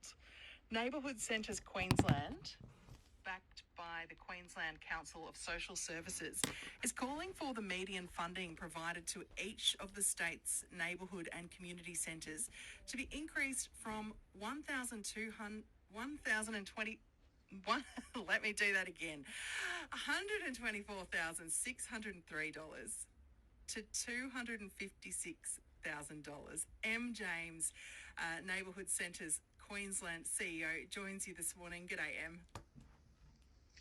result. Neighbourhood Centres Queensland, backed by the Queensland Council of Social Services, is calling for the median funding provided to each of the state's neighbourhood and community centres to be increased from $124,603 to $256,000. M. James, Neighbourhood Centres Queensland CEO, joins you this morning. G'day, Em.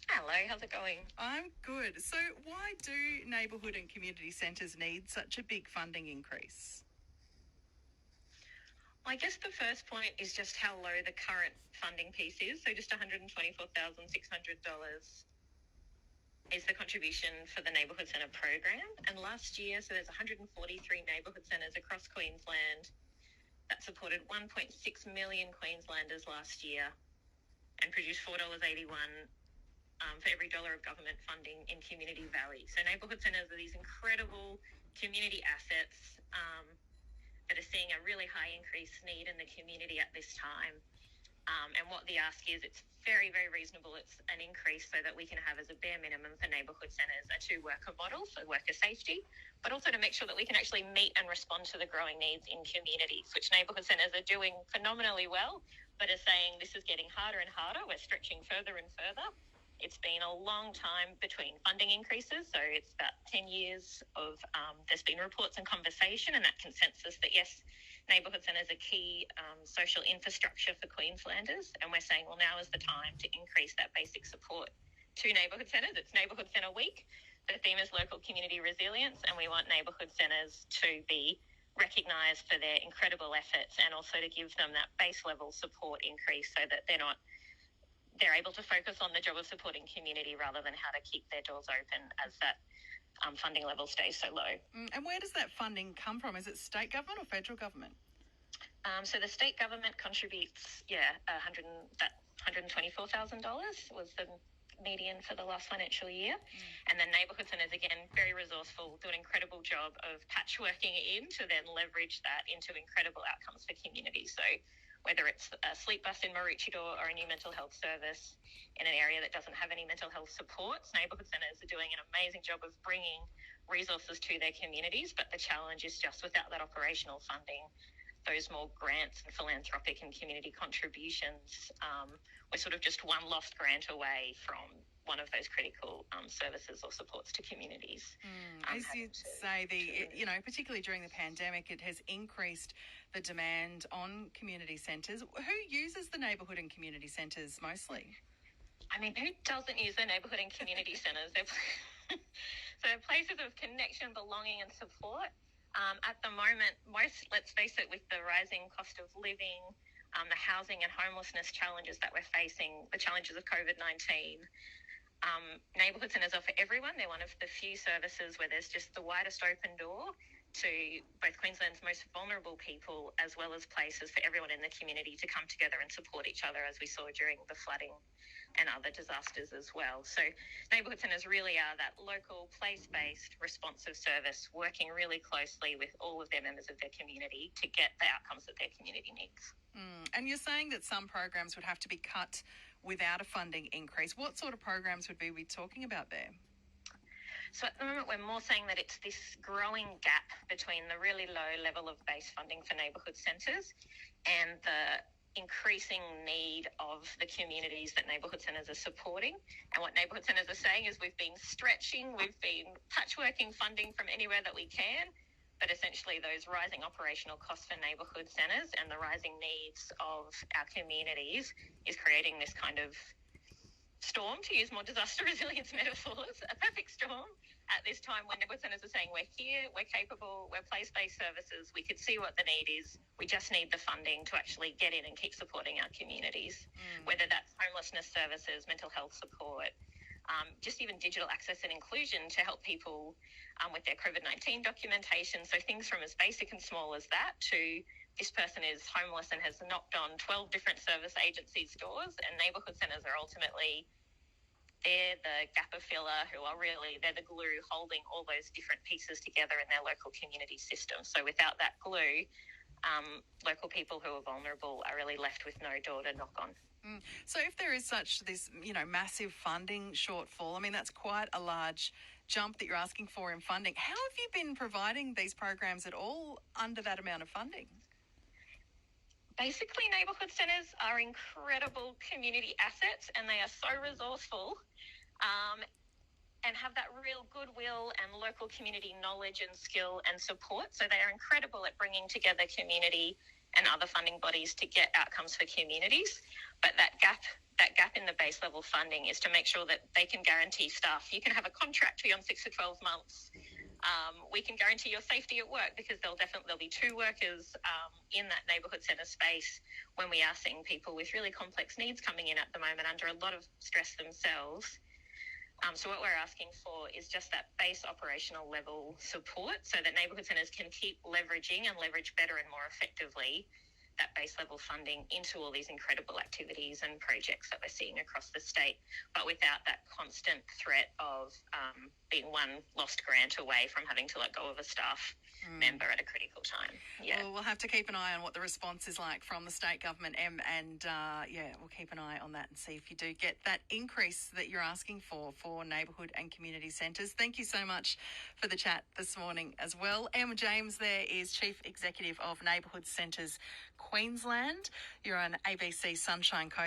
Hello, how's it going? I'm good. So why do neighbourhood and community centres need such a big funding increase? Well, I guess the first point is just how low the current funding piece is. So just $124,600 is the contribution for the Neighbourhood Centre program. And last year, so there's 143 neighbourhood centres across Queensland that supported 1.6 million Queenslanders last year and produced $4.81 for every dollar of government funding in community value. So neighbourhood centres are these incredible community assets that are seeing a really high increased need in the community at this time. And what the ask is, it's very, very reasonable. It's an increase so that we can have as a bare minimum for neighbourhood centres a two-worker model, so worker safety, but also to make sure that we can actually meet and respond to the growing needs in communities, which neighbourhood centres are doing phenomenally well, but are saying this is getting harder and harder. We're stretching further and further. It's been a long time between funding increases, so it's about 10 years of there's been reports and conversation and that consensus that, yes, neighbourhood centres are key social infrastructure for Queenslanders, and we're saying, well, now is the time to increase that basic support to neighbourhood centres. It's Neighbourhood Centre Week. The theme is local community resilience, and we want neighbourhood centres to be recognised for their incredible efforts and also to give them that base level support increase so that they're able to focus on the job of supporting community rather than how to keep their doors open as that funding level stays so low. And where does that funding come from? Is it state government or federal government? So the state government contributes, $124,000 was the median for the last financial year. And then neighbourhood centres, again, very resourceful, do an incredible job of patchworking it in to then leverage that into incredible outcomes for communities. So whether it's a sleep bus in Maroochydore or a new mental health service in an area that doesn't have any mental health supports, neighbourhood centres are doing an amazing job of bringing resources to their communities. But the challenge is just without that operational funding, those more grants and philanthropic and community contributions, we're sort of just one lost grant away from one of those critical services or supports to communities. As you say, particularly during the pandemic, it has increased the demand on community centres. Who uses the neighbourhood and community centres mostly? I mean, who doesn't use their neighbourhood and community centres? So they're places of connection, belonging and support. At the moment, let's face it, with the rising cost of living, the housing and homelessness challenges that we're facing, the challenges of COVID-19, neighbourhood centres are for everyone. They're one of the few services where there's just the widest open door to both Queensland's most vulnerable people as well as places for everyone in the community to come together and support each other, as we saw during the flooding and other disasters as well. So neighbourhood centres really are that local, place-based, responsive service, working really closely with all of their members of their community to get the outcomes that their community needs. And you're saying that some programs would have to be cut without a funding increase. What sort of programs would we be talking about there? So at the moment, we're more saying that it's this growing gap between the really low level of base funding for neighbourhood centres and the increasing need of the communities that neighbourhood centres are supporting. And what neighbourhood centres are saying is we've been stretching, we've been patchworking funding from anywhere that we can, but essentially those rising operational costs for neighbourhood centres and the rising needs of our communities is creating this kind of storm, to use more disaster resilience metaphors, a perfect storm at this time when neighbourhood centres are saying we're here, we're capable, we're place-based services, we could see what the need is, we just need the funding to actually get in and keep supporting our communities, whether that's homelessness services, mental health support, just even digital access and inclusion to help people with their COVID-19 documentation. So things from as basic and small as that to this person is homeless and has knocked on 12 different service agencies' doors, and neighbourhood centres are ultimately, they're the gap filler who are really, they're the glue holding all those different pieces together in their local community system. So without that glue, local people who are vulnerable are really left with no door to knock on. So if there is such this, massive funding shortfall, I mean, that's quite a large jump that you're asking for in funding. How have you been providing these programs at all under that amount of funding? Basically, neighbourhood centres are incredible community assets, and they are so resourceful and have that real goodwill and local community knowledge and skill and support. So they are incredible at bringing together community and other funding bodies to get outcomes for communities. But that gap in the base level funding is to make sure that they can guarantee staff. You can have a contract beyond 6 to 12 months. We can guarantee your safety at work because there'll be 2 workers in that neighbourhood centre space when we are seeing people with really complex needs coming in at the moment under a lot of stress themselves. So what we're asking for is just that base operational level support so that neighbourhood centres can keep leveraging and leverage better and more effectively that base level funding into all these incredible activities and projects that we're seeing across the state, but without that constant threat of being one lost grant away from having to let go of a staff member at a critical time. Yeah. Well, we'll have to keep an eye on what the response is like from the state government, and we'll keep an eye on that and see if you do get that increase that you're asking for neighbourhood and community centres. Thank you so much for the chat this morning as well. Emma James there is Chief Executive of Neighbourhood Centres Queensland. You're on ABC Sunshine Coast.